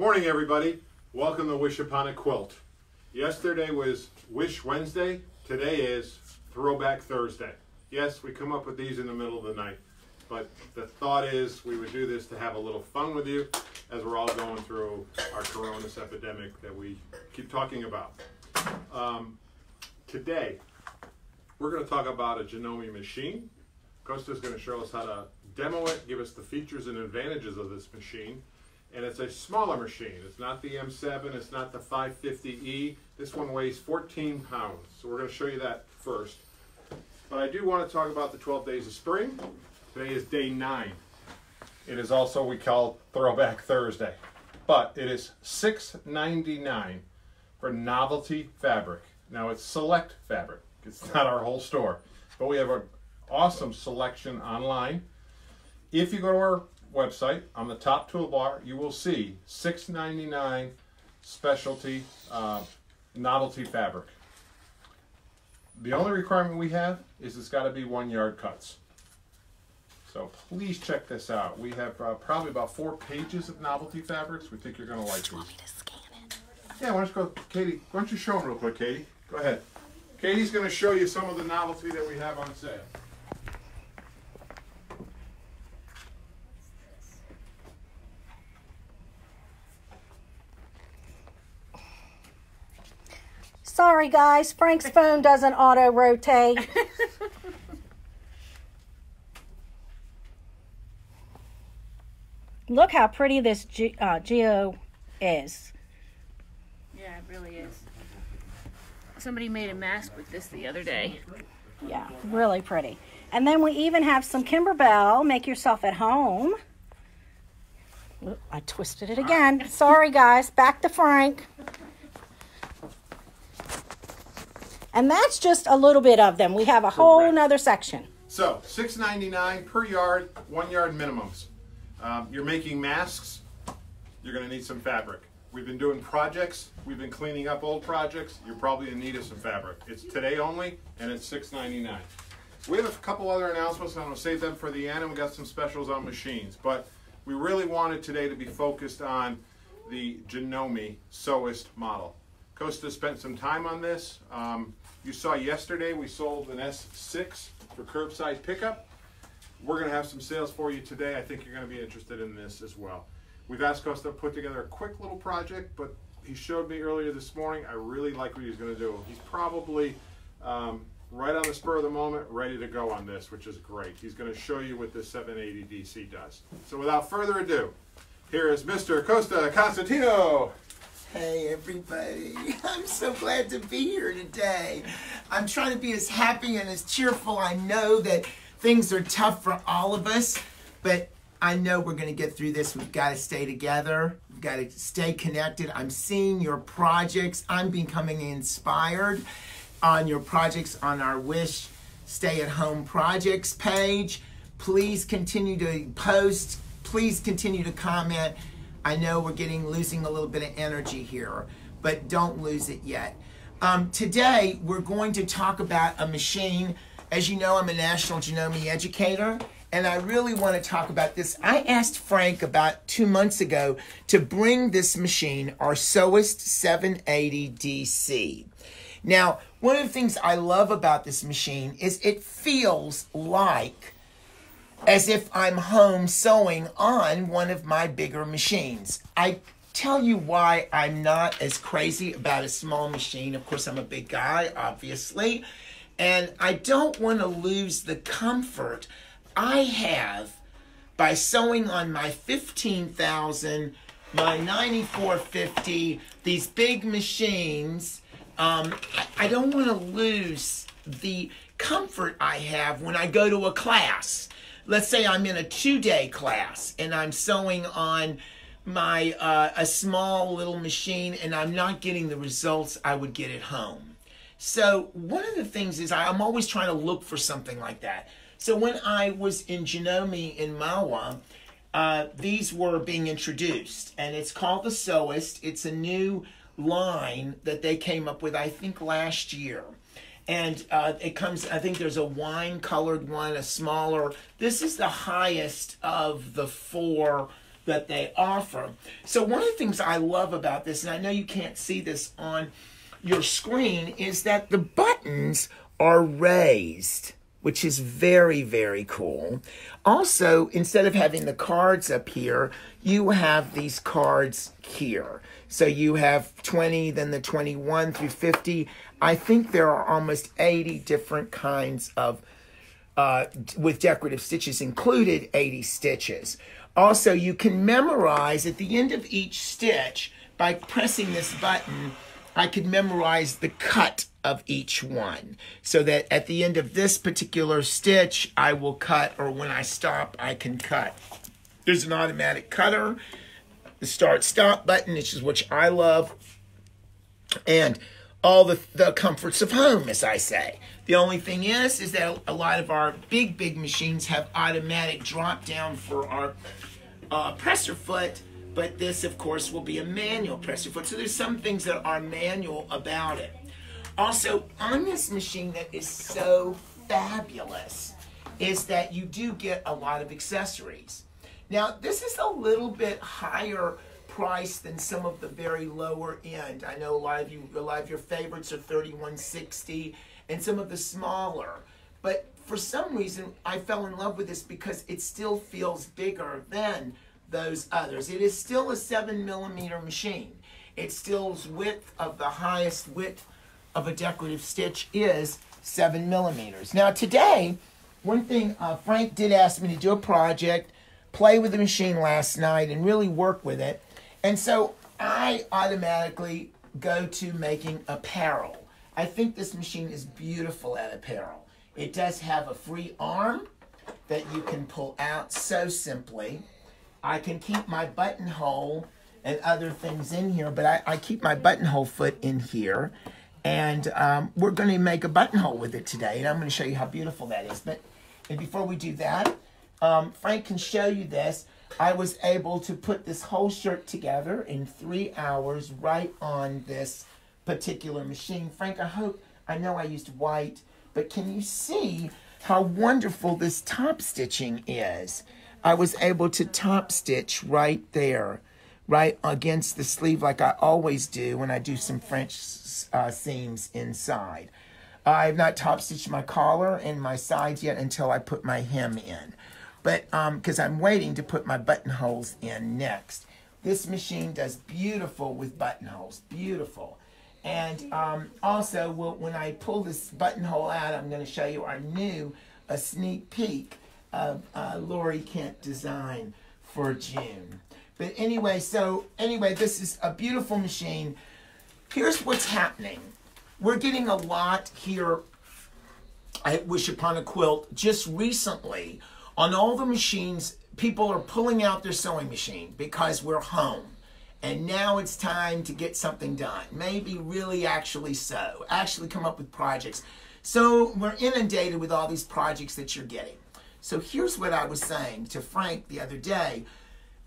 Morning, everybody. Welcome to Wishuponaquilt. Yesterday was Wish Wednesday. Today is Throwback Thursday. Yes, we come up with these in the middle of the night, but the thought is we would do this to have a little fun with you as we're all going through our coronavirus epidemic that we keep talking about. Today, we're going to talk about a Janome machine. Costa's going to show us how to demo it, give us the features and advantages of this machine. And it's a smaller machine. It's not the M7, it's not the 550E. This one weighs 14 pounds. So we're going to show you that first. But I do want to talk about the 12 days of spring. Today is day 9. It is also we call Throwback Thursday. But it is $6.99 for novelty fabric. Now it's select fabric. It's not our whole store. But we have an awesome selection online. If you go to our website, on the top toolbar, you will see $6.99 specialty novelty fabric. The only requirement we have is it's got to be 1 yard cuts. So please check this out. We have probably about 4 pages of novelty fabrics. We think you're going to like these. Want me to scan it? Yeah, why don't you go, Katie? Why don't you show them real quick, Katie? Go ahead. Katie's going to show you some of the novelty that we have on sale. Sorry guys, Frank's phone doesn't auto-rotate. Look how pretty this geo is. Yeah, it really is. Somebody made a mask with this the other day. Yeah, really pretty. And then we even have some Kimberbell, make yourself at home. Oop, I twisted it again. Sorry guys, back to Frank. And that's just a little bit of them. We have a whole nother section. So, $6.99 per yard, 1 yard minimums. You're making masks, you're going to need some fabric. We've been doing projects, we've been cleaning up old projects, you're probably in need of some fabric. It's today only, and it's $6.99. We have a couple other announcements, and I'm going to save them for the end, and we got some specials on machines. But we really wanted today to be focused on the Janome Sewist model. Costa spent some time on this. You saw yesterday we sold an S6 for curbside pickup. We're going to have some sales for you today. I think you're going to be interested in this as well. We've asked Costa to put together a quick little project, but he showed me earlier this morning. I really like what he's going to do. He's probably right on the spur of the moment, ready to go on this, which is great. He's going to show you what this 780 DC does. So without further ado, here is Mr. Costa Constantino. Hey everybody, I'm so glad to be here today. I'm trying to be as happy and as cheerful. I know that things are tough for all of us, but I know we're going to get through this. We've got to stay together. We've got to stay connected. I'm seeing your projects. I'm becoming inspired on your projects on our Wish Stay at Home Projects page. Please continue to post. Please continue to comment. I know we're losing a little bit of energy here, but don't lose it yet. Today, we're going to talk about a machine. As you know, I'm a National Janome educator, and I really want to talk about this. I asked Frank about 2 months ago to bring this machine, our Sewist 780 DC. Now, one of the things I love about this machine is it feels like as if I'm home sewing on one of my bigger machines. I tell you why I'm not as crazy about a small machine. Of course, I'm a big guy, obviously, and I don't want to lose the comfort I have by sewing on my 15,000, my 9450, these big machines. I don't want to lose the comfort I have when I go to a class. Let's say I'm in a 2-day class and I'm sewing on my a small little machine and I'm not getting the results I would get at home. So one of the things is I'm always trying to look for something like that. So when I was in Janome in Mawa, these were being introduced, and it's called the Sewist. It's a new line that they came up with, I think, last year. And it comes, I think there's a wine colored one, a smaller. This is the highest of the 4 that they offer. So one of the things I love about this, and I know you can't see this on your screen, is that the buttons are raised, which is very, very cool. Also, instead of having the cards up here, you have these cards here. So you have 20, then the 21 through 50. I think there are almost 80 different kinds of, with decorative stitches included, 80 stitches. Also, you can memorize at the end of each stitch, by pressing this button, I could memorize the cut of each one. So that at the end of this particular stitch, I will cut, or when I stop, I can cut. There's an automatic cutter, the start-stop button, which I love, and all the comforts of home, as I say. The only thing is that a lot of our big machines have automatic drop down for our presser foot, but this, of course, will be a manual presser foot. So there's some things that are manual about it. Also, on this machine that is so fabulous is that you do get a lot of accessories. Now, this is a little bit higher price than some of the very lower end. I know a lot of your favorites are $31.60 and some of the smaller. But for some reason, I fell in love with this because it still feels bigger than those others. It is still a 7mm machine. It still's width of the highest width of a decorative stitch is 7mm. Now today, one thing, Frank did ask me to do a project, play with the machine last night and really work with it. And so I automatically go to making apparel. I think this machine is beautiful at apparel. It does have a free arm that you can pull out so simply. I can keep my buttonhole and other things in here, but I keep my buttonhole foot in here. And we're going to make a buttonhole with it today, and I'm going to show you how beautiful that is. But before we do that, Frank can show you this. I was able to put this whole shirt together in 3 hours right on this particular machine. Frank, I know I used white, but can you see how wonderful this top stitching is? I was able to top stitch right there, right against the sleeve like I always do when I do some French seams inside. I have not top stitched my collar and my sides yet until I put my hem in. But because I'm waiting to put my buttonholes in next. This machine does beautiful with buttonholes, beautiful. And also, when I pull this buttonhole out, I'm going to show you a sneak peek of Lori Kent design for June. But anyway, this is a beautiful machine. Here's what's happening. We're getting a lot here at wishuponaquilt just recently. On all the machines, people are pulling out their sewing machine because we're home. And now it's time to get something done. Maybe really actually sew. Actually come up with projects. So we're inundated with all these projects that you're getting. So here's what I was saying to Frank the other day.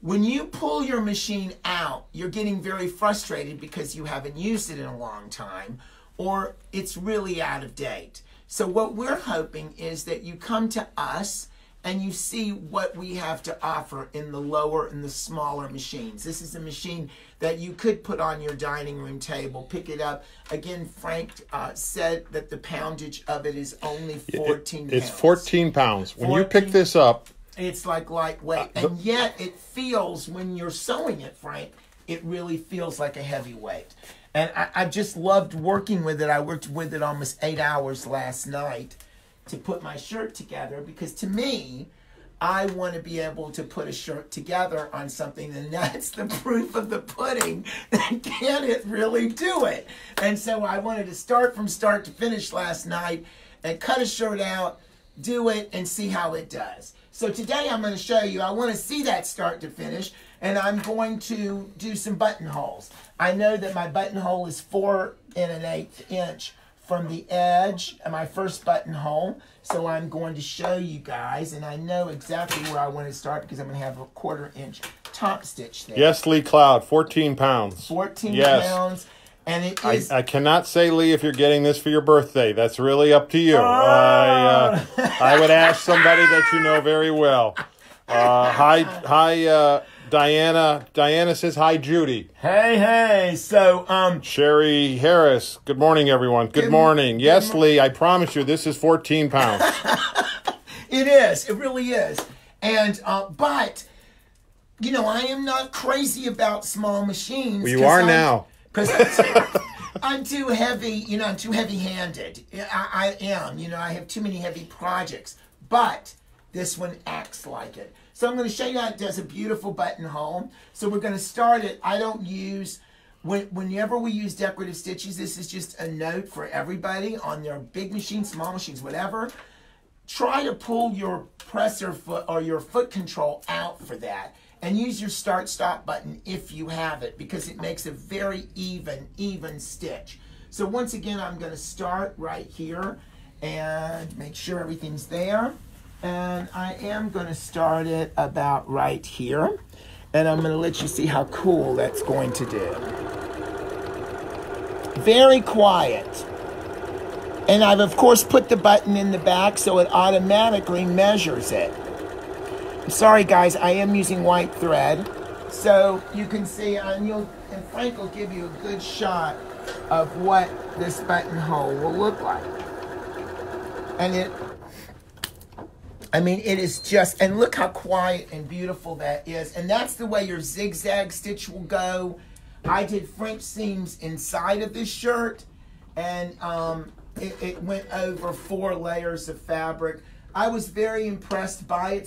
When you pull your machine out, you're getting very frustrated because you haven't used it in a long time, or it's really out of date. So what we're hoping is that you come to us and you see what we have to offer in the lower and the smaller machines. This is a machine that you could put on your dining room table, pick it up. Again, Frank said that the poundage of it is only 14 pounds. It's 14 pounds. When you pick this up, it's like lightweight. And yet it feels, when you're sewing it, Frank, it really feels like a heavyweight. And I just loved working with it. I worked with it almost 8 hours last night to put my shirt together, because to me, I want to be able to put a shirt together on something, and that's the proof of the pudding. Can it really do it? And so I wanted to start from start to finish last night and cut a shirt out, do it, and see how it does. So today I'm going to show you, I want to see that start to finish, and I'm going to do some buttonholes. I know that my buttonhole is 4 1/8 inch from the edge of my first buttonhole. So I'm going to show you guys, and I know exactly where I want to start because I'm going to have a 1/4 inch top stitch there. Yes, Lee Cloud, 14 pounds. 14 yes. pounds. And it is... I cannot say, Lee, if you're getting this for your birthday. That's really up to you. Oh. I would ask somebody that you know very well. Hi, Diana. Diana says hi, Judy. Hey. So, Sherry Harris. Good morning, everyone. Good morning. Yes, Lee, I promise you this is 14 pounds. it is. It really is. And, but, you know, I am not crazy about small machines. Well, you are now. Because I'm too heavy, you know, I'm too heavy-handed. I am, you know, I have too many heavy projects. But this one acts like it. So I'm going to show you how it does a beautiful buttonhole. So we're going to start it. I don't use, whenever we use decorative stitches, this is just a note for everybody on their big machines, small machines, whatever. Try to pull your presser foot or your foot control out for that. And use your start-stop button if you have it, because it makes a very even stitch. So once again, I'm going to start right here and make sure everything's there. And I am going to start it about right here. And I'm going to let you see how cool that's going to do. Very quiet. And I've, of course, put the button in the back so it automatically measures it. Sorry guys, I am using white thread, so you can see, and Frank will give you a good shot of what this buttonhole will look like. And it is just, and look how quiet and beautiful that is. And that's the way your zigzag stitch will go. I did French seams inside of this shirt, and it went over 4 layers of fabric. I was very impressed by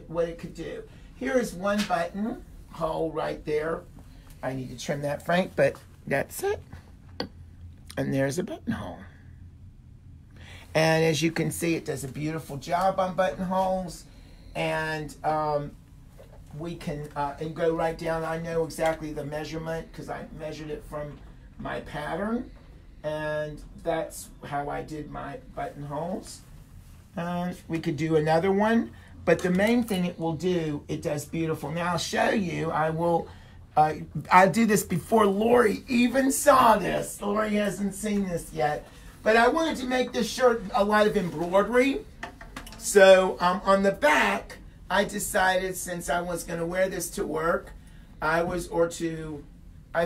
what it could do. Here is one button hole right there. I need to trim that, Frank, but that's it. And there's a buttonhole. And as you can see, it does a beautiful job on buttonholes. And we can and go right down. I know exactly the measurement because I measured it from my pattern. And that's how I did my buttonholes. We could do another one, but the main thing it will do, it does beautiful. Now I'll show you. I'll do this before Lori even saw this. Lori hasn't seen this yet, but I wanted to make this shirt a lot of embroidery. So on the back, I decided since I was going to wear this to work, I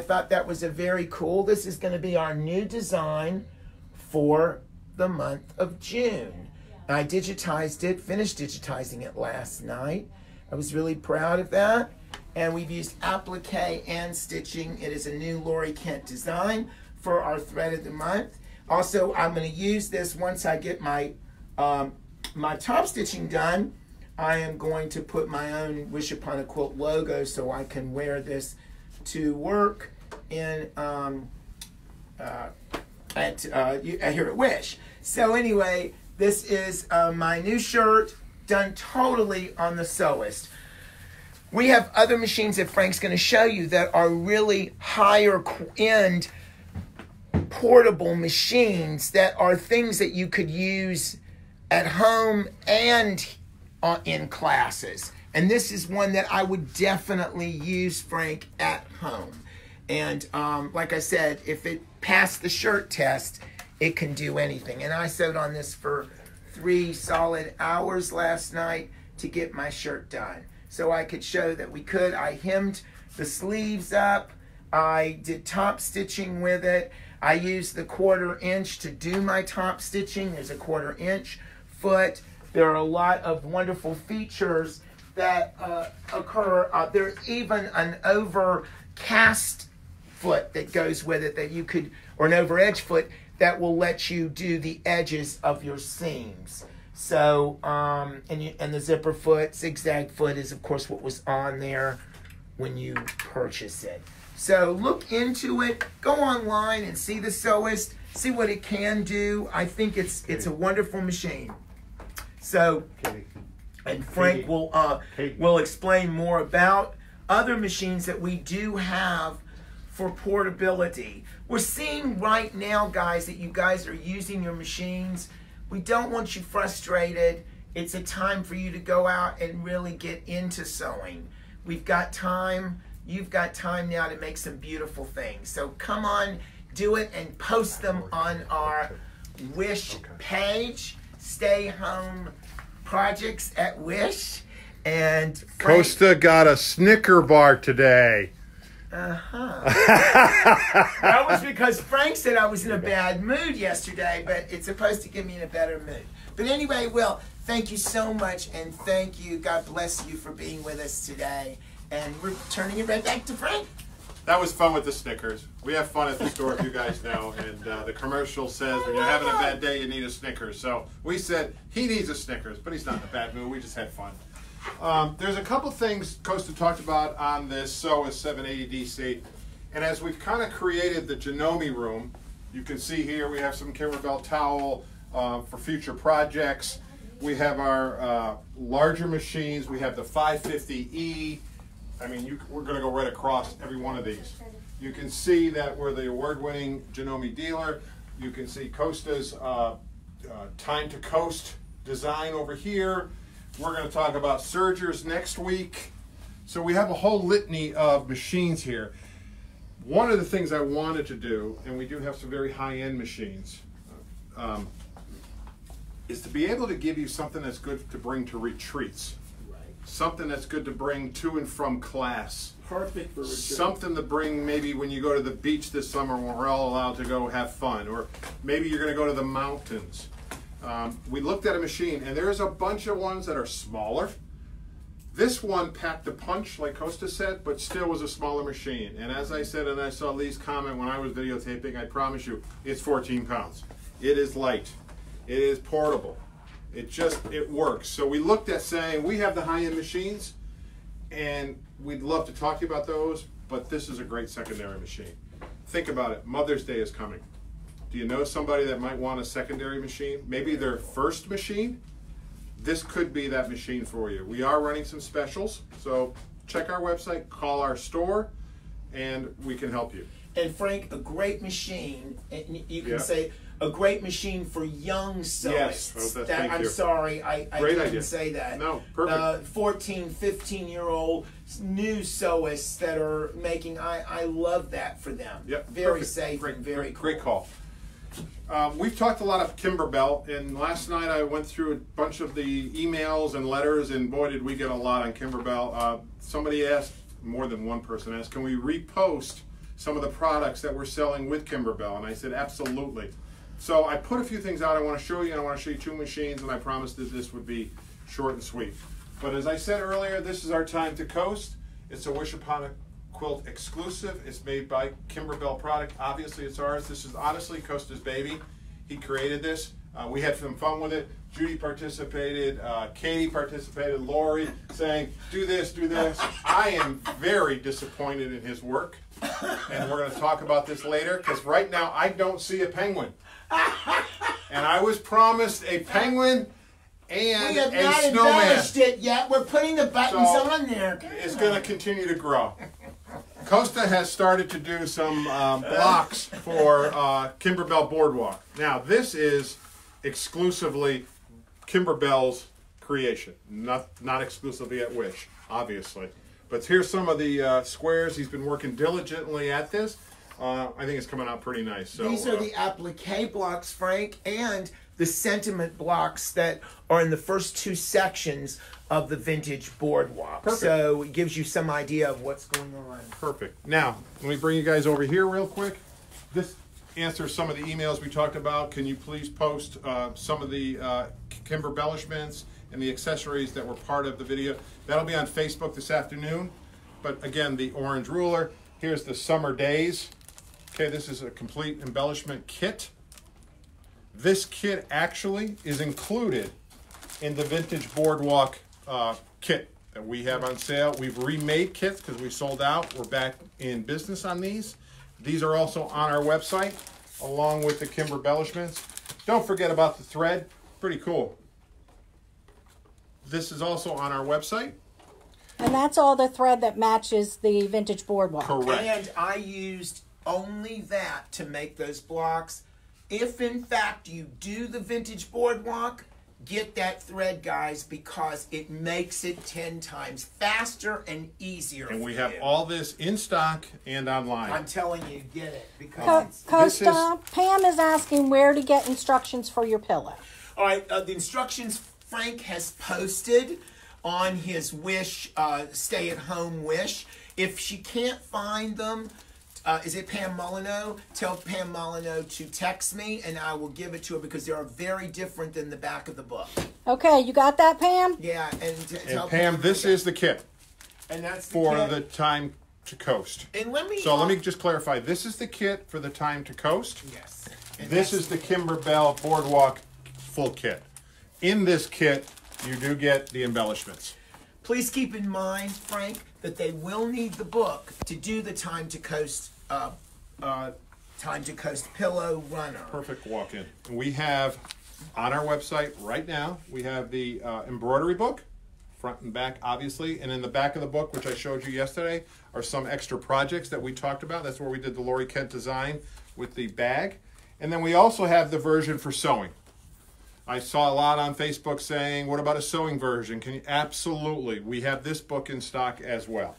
thought that was a very cool. This is going to be our new design for the month of June. I digitized it, finished digitizing it last night. I was really proud of that. And we've used applique and stitching. It is a new Lori Kent design for our thread of the month. Also, I'm going to use this once I get my my top stitching done. I am going to put my own Wish Upon a Quilt logo so I can wear this to work in here at Wish. So anyway, this is my new shirt done totally on the Sewist. We have other machines that Frank's going to show you that are really higher end portable machines that are things that you could use at home and in classes. And this is one that I would definitely use, Frank, at home. And like I said, if it passed the shirt test, it can do anything. And I sewed on this for 3 solid hours last night to get my shirt done. So I could show that we could. I hemmed the sleeves up. I did top stitching with it. I used the 1/4 inch to do my top stitching. There's a 1/4 inch foot. There are a lot of wonderful features that occur. There's even an overcast foot that goes with it that you could, or an over edge foot that will let you do the edges of your seams. So, and the zipper foot, zigzag foot is of course what was on there when you purchase it. So look into it, go online and see the Sewist, see what it can do. I think it's a wonderful machine. So, and Frank will explain more about other machines that we do have for portability. We're seeing right now, guys, that you guys are using your machines. We don't want you frustrated. It's a time for you to go out and really get into sewing. We've got time. You've got time now to make some beautiful things. So come on, do it and post them on our Wish page. Stay home projects at Wish. And Frank, Costa got a Snicker bar today. that was because Frank said I was in a bad mood yesterday, but it's supposed to get me in a better mood. But anyway, Will, thank you so much, and thank you. God bless you for being with us today. And we're turning it right back to Frank. That was fun with the Snickers. We have fun at the store, if you guys know. And the commercial says when you're having a bad day, you need a Snickers. So we said he needs a Snickers, but he's not in a bad mood. We just had fun. There's a couple things Costa talked about on this Sewist 780 DC. And as we've kind of created the Janome room, you can see here we have some Kimberbell towel for future projects. We have our larger machines. We have the 550E. I mean, we're going to go right across every one of these. You can see that we're the award-winning Janome dealer. You can see Costa's Time to Coast design over here. We're going to talk about sergers next week. So we have a whole litany of machines here. One of the things I wanted to do, and we do have some very high-end machines, is to be able to give you something that's good to bring to retreats. Something that's good to bring to and from class. Perfect for retreat. Something to bring maybe when you go to the beach this summer when we're all allowed to go have fun. Or maybe you're going to go to the mountains. We looked at a machine, and there's a bunch of ones that are smaller. This one packed a punch, like Costa said, but still was a smaller machine. And as I said, and I saw Lee's comment when I was videotaping, I promise you, it's 14 pounds. It is light. It is portable. It works. So we looked at saying, we have the high-end machines, and we'd love to talk to you about those, but this is a great secondary machine. Think about it. Mother's Day is coming. Do you know somebody that might want a secondary machine? Maybe their first machine? This could be that machine for you. We are running some specials, so check our website, call our store, and we can help you. And Frank, a great machine, and you can say a great machine for young sewists. Yes, I'm sorry, I didn't say that. No, perfect. 14, 15-year-old new sewists that are making, I love that for them. Yep, very perfect. safe and very cool. Great call. We've talked a lot of Kimberbell, and last night I went through a bunch of the emails and letters, and boy, did we get a lot on Kimberbell. Somebody asked, more than one person asked, can we repost some of the products that we're selling with Kimberbell? And I said, absolutely. So I put a few things out I want to show you, and I want to show you two machines, and I promised that this would be short and sweet. But as I said earlier, this is our Time to Coast. It's a wishuponaquilt exclusive. It's made by Kimberbell product. Obviously, it's ours. This is honestly Costa's baby. He created this. We had some fun with it. Judy participated. Katie participated. Lori saying, do this, do this. I am very disappointed in his work. And we're going to talk about this later, because right now I don't see a penguin. And I was promised a penguin and we have a not snowman. embellished it yet. We're putting the buttons on there. It's going to continue to grow. Costa has started to do some blocks for Kimberbell Boardwalk. Now, this is exclusively Kimberbell's creation, not exclusively at Wish, obviously. But here's some of the squares. He's been working diligently at this. I think it's coming out pretty nice. So, these are the applique blocks, Frank, and the sentiment blocks that are in the first two sections of the vintage boardwalk. Perfect. So it gives you some idea of what's going on. Perfect. Now, let me bring you guys over here real quick. This answers some of the emails we talked about. Can you please post some of the Kimberbellishments and the accessories that were part of the video? That'll be on Facebook this afternoon. But again, the orange ruler. Here's the summer days. Okay, this is a complete embellishment kit. This kit actually is included in the vintage boardwalk kit that we have on sale. We've remade kits because we sold out. We're back in business on these. These are also on our website along with the Kimberbellishments. Don't forget about the thread. Pretty cool. This is also on our website. And that's all the thread that matches the vintage boardwalk. Correct. And I used only that to make those blocks. If in fact you do the vintage boardwalk, get that thread, guys, because it makes it 10 times faster and easier. And we have all this in stock and online. I'm telling you, get it. Because Costa, Pam is asking where to get instructions for your pillow. all right, the instructions Frank has posted on his wish, stay-at-home wish. If she can't find them, is it Pam Molyneux? Tell Pam Molyneux to text me, and I will give it to her because they are very different than the back of the book. Okay, you got that, Pam? Yeah, And Pam, this is the kit and that's for kit. the Time to Coast. And let me just clarify. This is the kit for the Time to Coast. Yes. And This is the Kimber Bell Boardwalk full kit. In this kit, you do get the embellishments. Please keep in mind, Frank, that they will need the book to do the Time to Coast pillow runner. Perfect walk-in. And we have on our website right now, we have the embroidery book, front and back, obviously. And in the back of the book, which I showed you yesterday, are some extra projects that we talked about. That's where we did the Lori Kent design with the bag. And then we also have the version for sewing. I saw a lot on Facebook saying, what about a sewing version? Can you? Absolutely. We have this book in stock as well.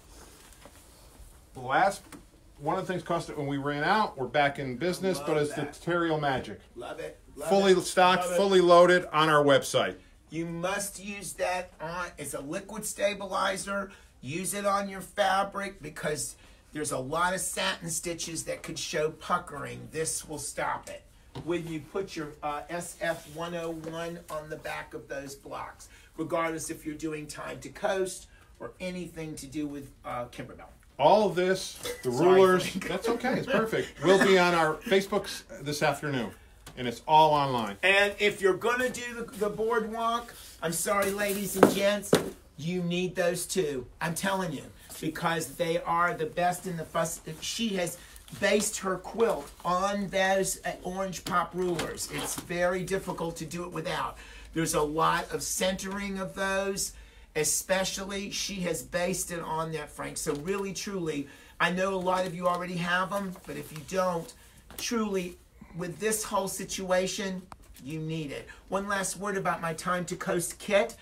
One of the things cost it when we ran out, we're back in business, but it's the Terrio Magic. Love it. Fully stocked, fully loaded on our website. You must use that on, it's a liquid stabilizer. Use it on your fabric because there's a lot of satin stitches that could show puckering. This will stop it. When you put your SF101 on the back of those blocks, regardless if you're doing Time to Coast or anything to do with Kimberbell. All of this, the rulers, that's okay, it's perfect, will be on our Facebooks this afternoon, and it's all online. And if you're going to do the boardwalk, I'm sorry, ladies and gents, you need those too. I'm telling you, because they are the best in the fuss. She has based her quilt on those orange pop rulers. It's very difficult to do it without. There's a lot of centering of those, especially she has based it on that, Frank. So really, truly, I know a lot of you already have them, but if you don't, truly, with this whole situation, you need it. One last word about my Time to Coast kit.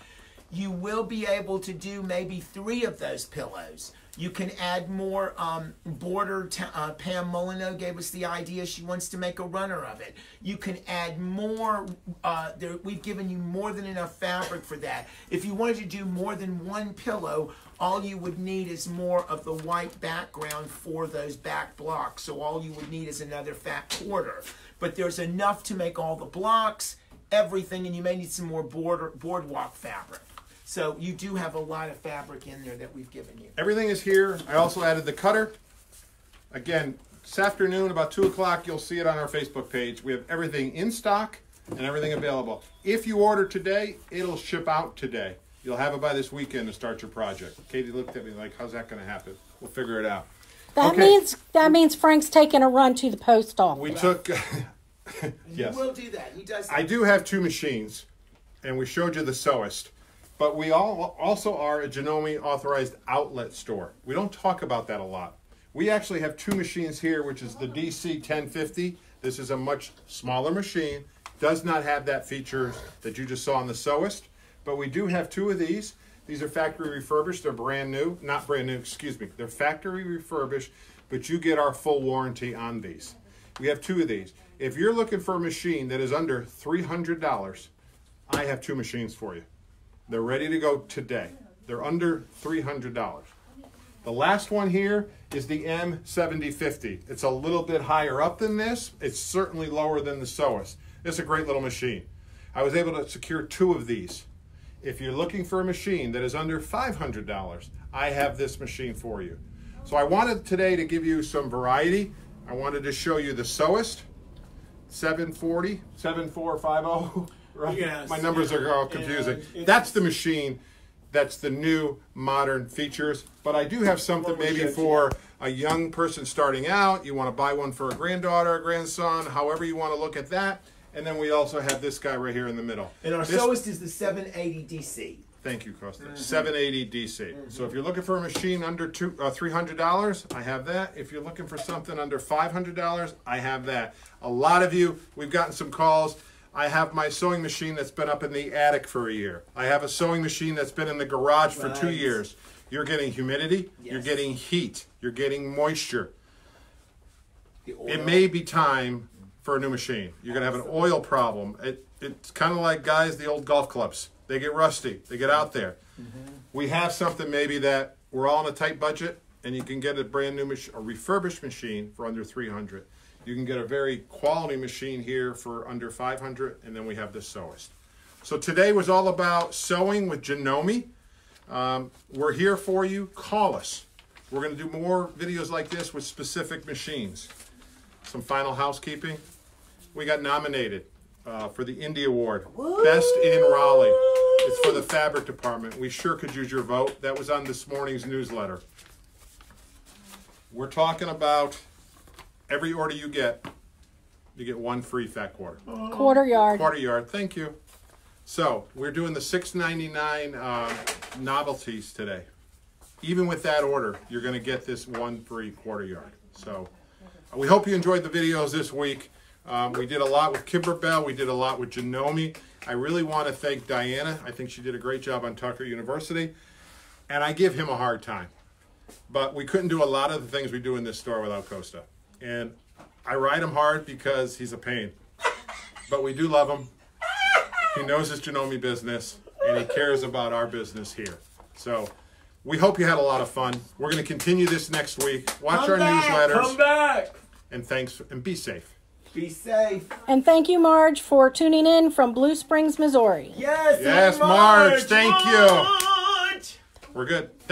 You will be able to do maybe 3 of those pillows. You can add more border. Pam Molyneux gave us the idea. She wants to make a runner of it. You can add more. We've given you more than enough fabric for that. If you wanted to do more than 1 pillow, all you would need is more of the white background for those back blocks. So all you would need is another fat quarter. But there's enough to make all the blocks, everything, and you may need some more boardwalk fabric. So you do have a lot of fabric in there that we've given you. Everything is here. I also added the cutter. Again, this afternoon, about 2 o'clock, you'll see it on our Facebook page. We have everything in stock and everything available. If you order today, it'll ship out today. You'll have it by this weekend to start your project. Katie looked at me like, how's that going to happen? We'll figure it out. That means Frank's taking a run to the post office. We took... Yes. He will do that. He does that. I do have 2 machines, and we showed you the Sewist. But we also are a Janome authorized outlet store. We don't talk about that a lot. We actually have 2 machines here, which is the DC 1050. This is a much smaller machine. Does not have that feature that you just saw on the Sewist. But we do have 2 of these. These are factory refurbished. They're brand new. Not brand new, excuse me. They're factory refurbished, but you get our full warranty on these. We have 2 of these. If you're looking for a machine that is under $300, I have 2 machines for you. They're ready to go today. They're under $300. The last one here is the M7050. It's a little bit higher up than this. It's certainly lower than the Sewist. It's a great little machine. I was able to secure 2 of these. If you're looking for a machine that is under $500, I have this machine for you. So I wanted today to give you some variety. I wanted to show you the Sewist 740, 7450. Right? Yes. My numbers are all confusing. That's the machine. That's the new modern features. But I do have something maybe for a young person starting out. You want to buy one for a granddaughter, a grandson, however you want to look at that. And then we also have this guy right here in the middle. And our Sewist is the 780 DC. Thank you, Costa. 780 DC. So if you're looking for a machine under $300, I have that. If you're looking for something under $500, I have that. A lot of you, we've gotten some calls. I have my sewing machine that's been up in the attic for a year. I have a sewing machine that's been in the garage for 2 years. You're getting humidity. Yes. You're getting heat. You're getting moisture. It may be time for a new machine. You're going to have an oil problem. It's kind of like, guys, the old golf clubs. They get rusty. They get out there. We have something maybe that we're all on a tight budget, and you can get a brand new a refurbished machine for under $300. You can get a very quality machine here for under $500, and then we have the Sewist. So today was all about sewing with Janome. We're here for you. Call us. We're going to do more videos like this with specific machines. Some final housekeeping. We got nominated for the Indie Award, Best in Raleigh. It's for the fabric department. We sure could use your vote. That was on this morning's newsletter. We're talking about every order you get one free fat quarter. Quarter yard. Quarter yard, thank you. So we're doing the $6.99 novelties today. Even with that order, you're going to get this one free quarter yard. So we hope you enjoyed the videos this week. We did a lot with Kimberbell. We did a lot with Janome. I really want to thank Diana. I think she did a great job on Tucker University. And I give him a hard time. But we couldn't do a lot of the things we do in this store without Costa. And I ride him hard because he's a pain. But we do love him. He knows his Janome business. And he cares about our business here. So we hope you had a lot of fun. We're going to continue this next week. Watch our newsletters. Come back. And thanks, and be safe. Be safe. And thank you, Marge, for tuning in from Blue Springs, Missouri. Yes, Yes, Marge, thank you. We're good.